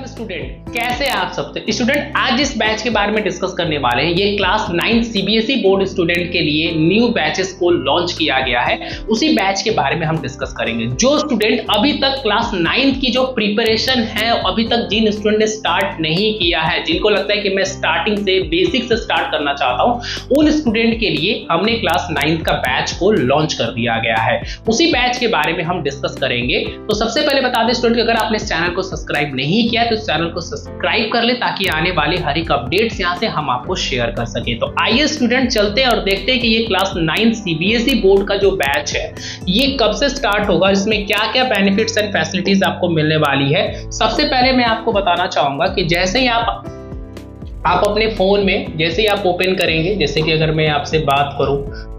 Welcome student, कैसे हैं आप सब स्टूडेंट। आज इस बैच के बारे में डिस्कस करने वाले हैं। ये क्लास 9 सीबीएसई बोर्ड स्टूडेंट के लिए न्यू बैचेस को लॉन्च किया गया है, उसी बैच के बारे में हम डिस्कस करेंगे। जो स्टूडेंट अभी तक क्लास 9 की जो प्रिपरेशन है, अभी तक जिन स्टूडेंट ने स्टार्ट नहीं किया है, जिनको लगता है कि मैं स्टार्टिंग से बेसिक से स्टार्ट करना चाहता हूं, उन स्टूडेंट के लिए हमने क्लास 9 का बैच को लॉन्च कर दिया गया है। उसी बैच के बारे में हम डिस्कस करेंगे। तो सबसे पहले बता दें स्टूडेंट, अगर आपने इस चैनल को सब्सक्राइब नहीं किया तो इस चैनल को सब्सक्राइब कर ले, ताकि आने वाले हर एक अपडेट्स यहां से हम आपको शेयर कर सके। तो आइए स्टूडेंट चलते हैं और देखते हैं कि ये क्लास 9 सीबीएसई बोर्ड का जो बैच है ये कब से स्टार्ट होगा, इसमें क्या क्या बेनिफिट्स एंड फैसिलिटीज आपको मिलने वाली है। सबसे पहले मैं आपको बताना चाहूंगा कि जैसे ही आप अपने फोन में जैसे ही आप ओपन करेंगे, जैसे कि अगर मैं आपसे बात करूं,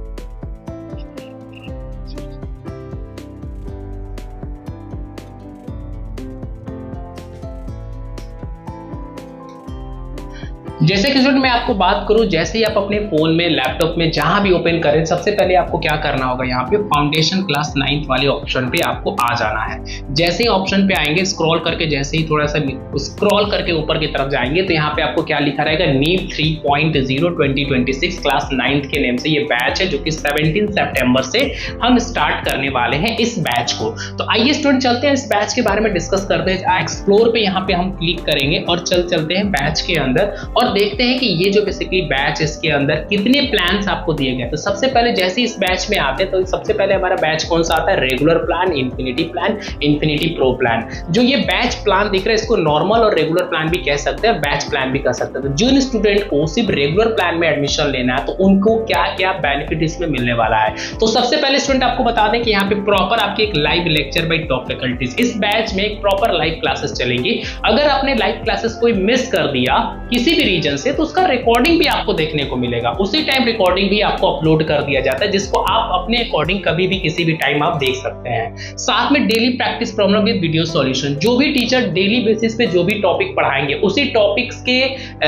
जैसे कि स्टूडेंट मैं आपको बात करूं, जैसे ही आप अपने फोन में, लैपटॉप में, जहां भी ओपन करें, सबसे पहले आपको क्या करना होगा, यहाँ पे फाउंडेशन क्लास 9 वाले ऑप्शन पे आपको आ जाना है। जैसे ही ऑप्शन पे आएंगे, स्क्रॉल करके जैसे ही थोड़ा सा स्क्रॉल करके ऊपर की तरफ जाएंगे तो यहाँ पे आपको क्या लिखा रहेगा, नीट 3.0 2026 क्लास 9 के नेम से ये बैच है, जो कि 17 सितंबर से हम स्टार्ट करने वाले हैं इस बैच को। तो आइए स्टूडेंट चलते हैं इस बैच के बारे में डिस्कस करते हैं। एक्सप्लोर पे यहाँ पे हम क्लिक करेंगे और चलते हैं बैच के अंदर और देखते हैं कि ये जो बेसिकली बैच, इसके अंदर कितने प्लान्स आपको दिए गए। तो सबसे पहले जैसे इस बैच में आते हैं तो सबसे पहले हमारा बैच कौन सा आता है, regular plan, infinity plan, infinity pro plan. जो ये बैच प्लान दिख रहा है, इसको नॉर्मल और रेगुलर प्लान भी कह सकते हैं, बैच प्लान भी कह सकते हैं। तो जिन स्टूडेंट को सिर्फ रेगुलर प्लान में एडमिशन लेना है तो उनको क्या क्या बेनिफिट इसमें मिलने वाला है। तो सबसे पहले स्टूडेंट आपको बता दें कि यहाँ पे प्रॉपर आपकी एक live lecture bye top faculties, इस बैच में एक प्रॉपर लाइव क्लासेस चलेंगी। अगर आपने लाइव क्लासेस कोई मिस कर दिया किसी भी रीजन से, तो उसका रिकॉर्डिंग भी आपको देखने को मिलेगा। उसी टाइम रिकॉर्डिंग भी आपको अपलोड कर दिया जाता है, जिसको आप अपने अकॉर्डिंग कभी भी किसी भी टाइम आप देख सकते हैं। साथ में daily practice problem with video solution, जो भी टीचर डेली बेसिस पे जो भी टॉपिक पढ़ाएंगे उसी टॉपिक्स के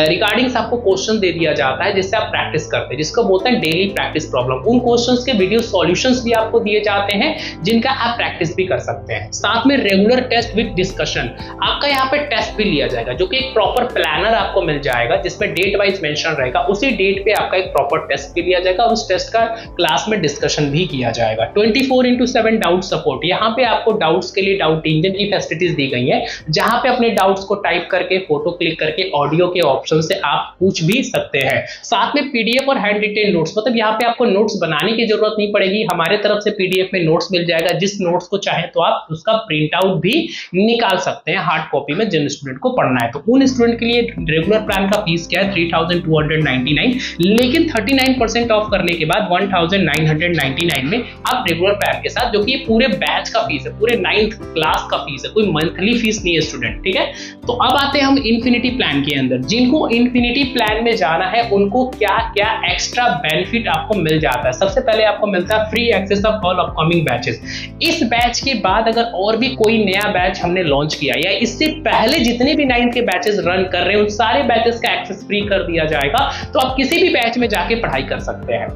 रिगार्डिंग आपको क्वेश्चन दे दिया जाता है, जिससे आप प्रैक्टिस करते हैं, जिसको बोलते हैं डेली प्रैक्टिस प्रॉब्लम। उन क्वेश्चंस के वीडियो सॉल्यूशंस भी आपको दिए जाते हैं, जिनका आप प्रैक्टिस भी कर सकते हैं। साथ में रेगुलर टेस्ट विद डिस्कशन, आपका यहाँ पे टेस्ट भी लिया जाएगा, जो कि एक प्रॉपर प्लानर आपको मिल जाएगा, जिसमें डेट वाइज मेंशन रहेगा। उसी डेट पे आपका एक प्रॉपर टेस्ट भी लिया जाएगा, उस टेस्ट का क्लास में डिस्कशन भी किया जाएगा। 24/7 डाउट सपोर्ट, यहाँ पे आपको डाउट्स के लिए डाउट इंजन की फैसिलिटीज दी गई है, जहां पे अपने डाउट्स को टाइप करके, फोटो क्लिक करके, ऑडियो के ऑप्शन से आप पूछ भी सकते हैं। साथ में पीडीएफ और हैंड रिटेन नोट्स, मतलब यहाँ पे आपको नोट्स बनाने की जरूरत नहीं पड़ेगी, हमारे तरफ से पीडीएफ में नोट्स मिल जाएगा। जिस नोट्स को चाहे तो आप उसका प्रिंट आउट भी निकाल सकते हैं हार्ड कॉपी में, जिन स्टूडेंट को पढ़ना है। तो उन स्टूडेंट के लिए रेगुलर प्लान का फीस क्या है, 3299, लेकिन 39% ऑफ करने के बाद 1999 में आप रेगुलर प्लान के साथ, जो कि पूरे बैच का फीस है, पूरे 9th क्लास का फीस है, कोई मंथली फीस नहीं है स्टूडेंट, ठीक है। तो अब आते हैं हम इन्फिनिटी प्लान के अंदर। जिनको इन्फिनिटी प्लान में जाना है उनको क्या क्या एक्स्ट्रा बेनिफिट आपको मिल जाता है। सबसे पहले आपको मिलता है free access of all upcoming batches. इस बैच के बाद अगर और भी कोई नया बैच हमने लॉन्च किया या इससे पहले जितने भी 9th के बैचेस रन कर रहे हैं, उन सारे बैचेस का एक्सेस फ्री कर दिया जाएगा। तो आप किसी भी बैच में जाके पढ़ाई कर सकते हैं।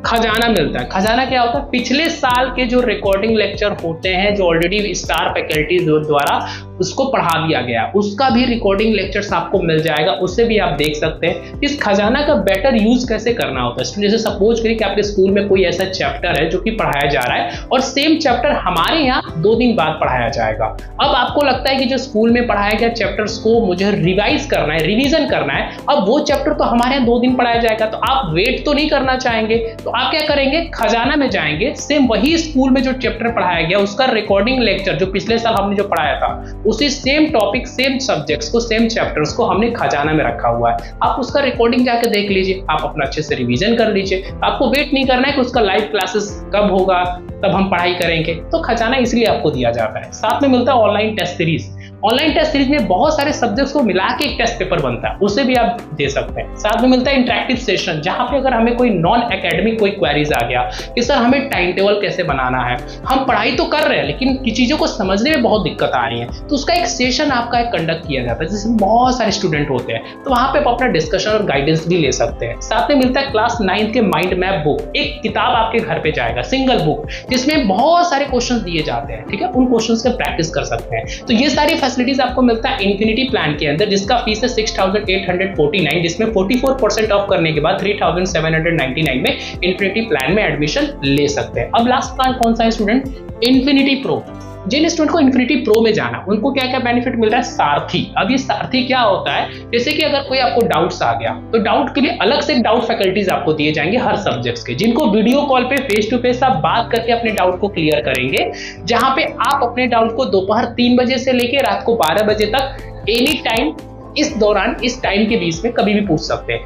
खजाना मिलता है। खजाना क्या होता है, पिछले साल के जो रिकॉर्डिंग लेक्चर होते हैं, जो ऑलरेडी स्टार फैकल्टीज द्वारा उसको पढ़ा दिया गया, उसका भी रिकॉर्डिंग लेक्चर्स आपको मिल जाएगा, उससे भी आप देख सकते हैं। इस खजाना का बेटर यूज कैसे करना होता है। जैसे सपोज करिए कि आपके स्कूल में कोई ऐसा चैप्टर है जो कि पढ़ाया जा रहा है और सेम चैप्टर हमारे यहाँ 2 दिन बाद पढ़ाया जाएगा। अब आपको लगता है कि जो स्कूल में पढ़ाया गया चैप्टर्स को मुझे रिवाइज करना है, रिवीजन करना है, अब वो चैप्टर तो हमारे यहाँ 2 दिन पढ़ाया जाएगा, तो आप वेट तो नहीं करना चाहेंगे। तो आप क्या करेंगे, खजाना में जाएंगे, सेम वही स्कूल में जो चैप्टर पढ़ाया गया उसका रिकॉर्डिंग लेक्चर जो पिछले साल हमने जो पढ़ाया था, उसी सेम टॉपिक, सेम सब्जेक्ट्स को, सेम चैप्टर्स को हमने खजाना में रखा हुआ है। आप उसका रिकॉर्डिंग जाके देख लीजिए, आप अपना अच्छे से रिवीजन कर लीजिए। आपको वेट नहीं करना है कि उसका लाइव क्लासेस कब होगा, तब हम पढ़ाई करेंगे। तो खजाना इसलिए आपको दिया जाता है। साथ में मिलता है online test series. Online test series में बहुत सारे सब्जेक्ट्स को मिला के एक टेस्ट पेपर बनता है, उसे भी आप दे सकते हैं। साथ में मिलता है इंटरेक्टिव सेशन, जहां पे अगर हमें कोई नॉन एकेडमिक कोई क्वेरीज आ गया कि सर हमें टाइम टेबल कैसे बनाना है, हम पढ़ाई तो कर रहे हैं लेकिन की चीजों को समझने में बहुत दिक्कत आ रही है, तो उसका एक सेशन आपका एक कंडक्ट किया जाता है, जिसमें बहुत सारे स्टूडेंट होते हैं, तो वहां पे आप अपना डिस्कशन और गाइडेंस भी ले सकते हैं। साथ में मिलता है क्लास 9 के माइंड मैप बुक, एक किताब आपके घर पे जाएगा, सिंगल बुक, जिसमें बहुत सारे क्वेश्चन दिए जाते हैं, ठीक है, उन क्वेश्चन का प्रैक्टिस कर सकते हैं। तो ये सारी फैसिलिटीज आपको मिलता है इन्फिनिटी प्लान के अंदर, जिसका फीस है 6,849, जिसमें 44% ऑफ करने के बाद 3,799 में इन्फिनिटी प्लान में एडमिशन ले सकते हैं। अब लास्ट प्लान कौन सा है स्टूडेंट? Infinity Pro. जिन स्टूडेंट को इन्फिनिटी प्रो में जाना, उनको क्या क्या बेनिफिट मिल रहा है? सारथी। अब ये सारथी क्या होता है? जैसे कि अगर कोई आपको डाउट्स आ गया तो डाउट के लिए अलग से डाउट फैकल्टीज आपको दिए जाएंगे हर सब्जेक्ट्स के, जिनको वीडियो कॉल पे फेस टू फेस आप बात करके अपने डाउट को क्लियर करेंगे, जहां पे आप अपने डाउट को दोपहर 3 बजे से लेकर रात को 12 बजे तक एनी टाइम, इस दौरान, इस टाइम के बीच में कभी भी पूछ सकते हैं।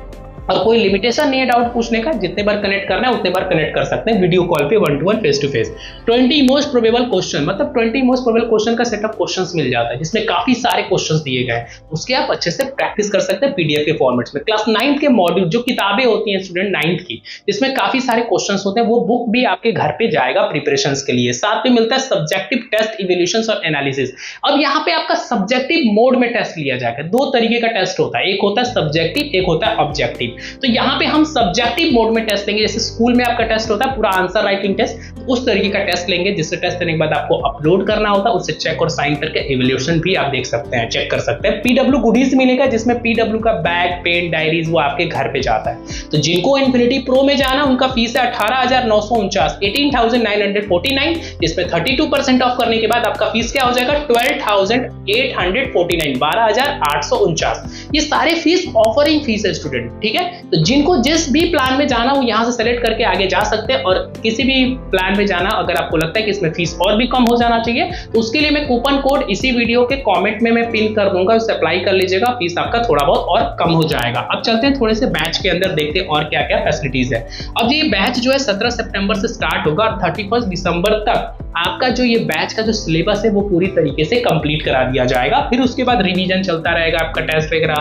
और कोई लिमिटेशन नहीं है डाउट पूछने का, जितने बार कनेक्ट करना है उतने बार कनेक्ट कर सकते हैं वीडियो कॉल पे 1-to-1 face to face. 20 most probable question, मतलब 20 मोस्ट प्रोबेबल क्वेश्चन का सेट ऑफ क्वेश्चंस मिल जाता है, जिसमें काफी सारे क्वेश्चंस दिए गए हैं, उसके आप अच्छे से प्रैक्टिस कर सकते हैं पीडीएफ के फॉर्मेट्स में। क्लास 9th के मॉड्यूल जो किताबें होती हैं स्टूडेंट 9th की, जिसमें काफी सारे क्वेश्चंस होते हैं, वो बुक भी आपके घर पे जाएगा प्रिपरेशंस के लिए। साथ में मिलता है सब्जेक्टिव टेस्ट, इवैल्यूएशंस और एनालिसिस। अब यहाँ पे आपका सब्जेक्टिव मोड में टेस्ट लिया जाएगा। 2 तरीके का टेस्ट होता है, एक होता है सब्जेक्टिव, एक होता है ऑब्जेक्टिव। तो यहाँ पे हम सब्जेक्टिव मोड में टेस्ट लेंगे, जैसे स्कूल में आपका टेस्ट होता है पूरा आंसर राइटिंग टेस्ट, उस तरीके का टेस्ट लेंगे, जिससे टेस्ट देने के बाद आपको अपलोड करना होता है, उससे चेक और साइन करके इवैल्यूएशन भी आप देख सकते हैं, चेक कर सकते हैं। पीडब्ल्यू गुडीज मिलेगा, जिसमें पीडब्ल्यू का बैग, पेन, डायरीज वो आपके घर पे जाता है। तो जिनको इन्फिनिटी प्रो में जाना, उनका फीस है 18,949, 18,949, जिसमें 32% ऑफ करने के बाद आपका फीस क्या हो जाएगा? 12,849, 12,849। ये सारे फीस ऑफरिंग फीस है स्टूडेंट, ठीक है। तो जिनको जिस भी प्लान में जाना वो यहां से सेलेक्ट करके आगे जा सकते हैं, और किसी भी प्लान में जाना अगर आपको लगता है कि इसमें फीस और भी कम हो जाना चाहिए, तो उसके लिए मैं कूपन कोड इसी वीडियो के कमेंट में मैं पिन कर दूंगा, उसे अप्लाई कर लीजिएगा, फीस आपका थोड़ा बहुत और कम हो जाएगा। अब चलते हैं थोड़े से बैच के अंदर, देखते हैं और क्या क्या फैसिलिटीज है। अब ये बैच जो है 17 सितंबर से स्टार्ट होगा और 31 दिसंबर तक आपका जो ये बैच का जो सिलेबस है वो पूरी तरीके से कंप्लीट करा दिया जाएगा। फिर उसके बाद रिवीजन चलता रहेगा, आपका टेस्ट वगैरह।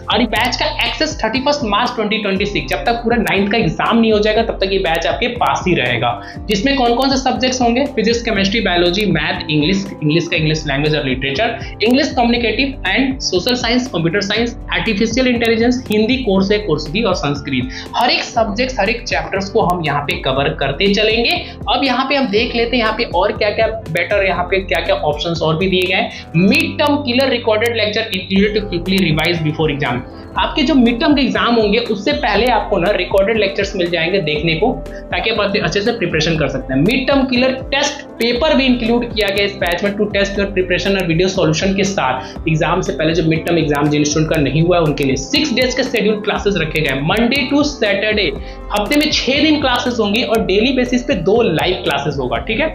और ये बैच का एक्सेस 31 मार्च 2026, जब तक पूरा 9th का एग्जाम नहीं हो जाएगा तब तक ये बैच आपके पास ही रहेगा। जिसमें कौन कौन से सब्जेक्ट्स होंगे? Physics, chemistry, biology, math, English का इंग्लिश लैंग्वेज और literature, English communicative and social science, computer science, artificial intelligence, Hindi course है, कोर्स भी, और संस्कृत। हर एक सब्जेक्ट, हर एक चैप्टर्स को हम यहाँ पे कवर करते चलेंगे। अब यहाँ पे हम देख लेते हैं यहाँ पे और क्या क्या बेटर, यहाँ पे क्या क्या ऑप्शंस और भी दिए गए। Mid term killer recorded lecture included to quickly revise before exam. आपके जो मिड टर्म के एग्जाम होंगे उससे पहले आपको ना रिकॉर्डेड लेक्चर्स मिल जाएंगे देखने को, ताकि आप अच्छे से प्रिपरेशन कर सकते हैं। Mid term killer test paper भी इंक्लूड किया गया इस बैच में, टू टेस्ट योर प्रिपरेशन और वीडियो सॉल्यूशन के साथ। एग्जाम से पहले जो मिड टर्म एग्जाम जिन स्टूडेंट का नहीं हुआ है उनके लिए 6 डेज के शेड्यूल क्लासेस रखे गए, मंडे टू सैटरडे। हफ्ते में 6 दिन क्लासेस होंगी और डेली बेसिस पे 2 लाइव क्लासेस होगा, ठीक है।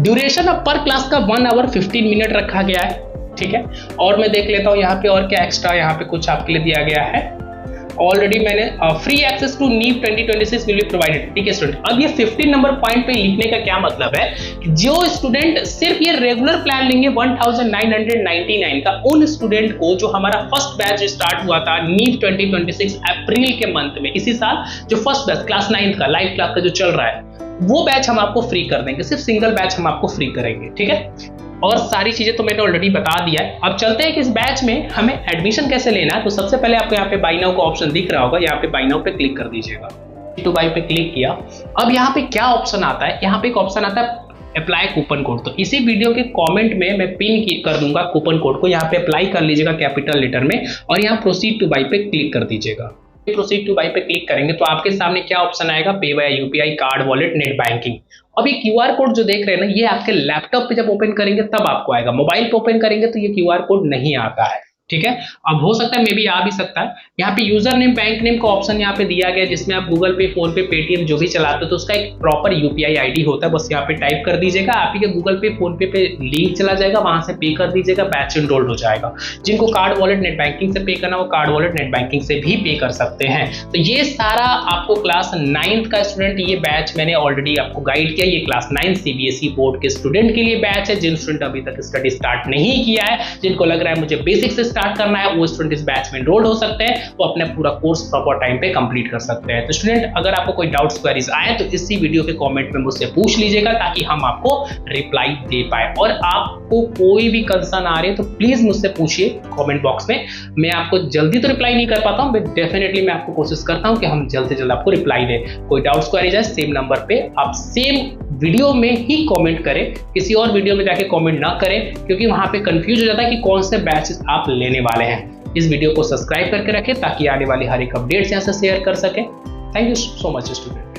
ड्यूरेशन ऑफ पर क्लास का 1 आवर 15 मिनट रखा गया है, ठीक है। और मैं देख लेता हूँ यहाँ पे और क्या एक्स्ट्रा यहाँ पे कुछ आपके लिए दिया गया है। ऑलरेडी मैंने फ्री एक्सेस टू नीव 2026 विल बी प्रोवाइडेड, ठीक है स्टूडेंट। अब ये 15 नंबर पॉइंट पे लिखने का क्या मतलब है कि जो स्टूडेंट सिर्फ ये रेगुलर प्लान लेंगे 1999 का, उन स्टूडेंट को जो हमारा फर्स्ट बैच स्टार्ट हुआ था नीव 2026 अप्रैल के मंथ में, इसी साल जो फर्स्ट बैच क्लास 9th का लाइव क्लास का जो चल रहा है, वो बैच हम आपको फ्री कर देंगे, सिर्फ सिंगल बैच हम आपको फ्री करेंगे, ठीक है। और सारी चीजें तो मैंने ऑलरेडी बता दिया है। अब चलते हैं कि इस बैच में हमें एडमिशन कैसे लेना है। तो सबसे पहले आपको यहाँ पे बाय नाउ का ऑप्शन दिख रहा होगा, यहाँ पे बाय नाउ पे क्लिक कर दीजिएगा। टू बाय पे क्लिक किया। अब यहाँ पे क्या ऑप्शन आता है? यहाँ पे एक ऑप्शन आता है अप्लाई कूपन कोड। तो इसी वीडियो के कमेंट में मैं पिन कर दूंगा कूपन कोड को, यहाँ पे अप्लाई कर लीजिएगा कैपिटल लेटर में, और यहाँ प्रोसीड टू बाय पे क्लिक कर दीजिएगा। प्रोसीड टू बाय पे क्लिक करेंगे तो आपके सामने क्या ऑप्शन आएगा? Pay by UPI, card, wallet, net banking. अब ये क्यूआर कोड जो देख रहे हैं ना, ये आपके लैपटॉप पे जब ओपन करेंगे तब आपको आएगा, मोबाइल पे ओपन करेंगे तो ये क्यूआर कोड नहीं आता है, ठीक है। अब हो सकता है मे बी आ भी सकता है। यहाँ पे यूजर नेम, बैंक नेम का ऑप्शन यहाँ पे दिया गया, जिसमें आप गूगल पे, फोन पे, पेटीएम जो भी चलाते हो तो उसका एक प्रॉपर यूपीआई आईडी होता है, बस यहाँ पे टाइप कर दीजिएगा। आप ही के गूगल पे, फोन पे लिंक चला जाएगा, वहां से पे कर दीजिएगा, बैच एनरोल्ड हो जाएगा। जिनको कार्ड, वॉलेट, नेट बैंकिंग से पे करना हो, कार्ड, वॉलेट, नेट बैंकिंग से भी पे कर सकते हैं। तो ये सारा आपको क्लास 9th का स्टूडेंट, ये बैच मैंने ऑलरेडी आपको गाइड किया। ये क्लास 9 सीबीएसई बोर्ड के स्टूडेंट के लिए बैच है। जिन स्टूडेंट अभी तक स्टडी स्टार्ट नहीं किया है, जिनको लग रहा है मुझे बेसिक से स्टार्ट करना है, वो स्टूडेंट इस बैच में एनरोल हो सकते हैं, वो अपना पूरा कोर्स प्रॉपर टाइम पे कंप्लीट कर सकते हैं। तो स्टूडेंट, अगर आपको कोई डाउट्स, क्वेरीज आए तो इसी वीडियो के कमेंट में मुझसे पूछ लीजिएगा, ताकि हम आपको रिप्लाई दे पाए। और आपको कोई भी कंसर्न आ रही है तो प्लीज मुझसे पूछिए कमेंट बॉक्स में। मैं आपको जल्दी तो रिप्लाई नहीं कर पाता हूं, बट डेफिनेटली मैं आपको कोशिश करता हूं कि हम जल्द से जल्द आपको रिप्लाई दें। कोई डाउट्स, क्वेरीज है, सेम नंबर पे आप सेम वीडियो में ही कमेंट करें, किसी और वीडियो में जाके कमेंट ना करें, क्योंकि वहां पे कंफ्यूज हो जाता है कि कौन से बैचेस आप लेने वाले हैं। इस वीडियो को सब्सक्राइब करके रखें ताकि आने वाली हर एक अपडेट्स यहाँ से शेयर कर सकें। Thank you so much student.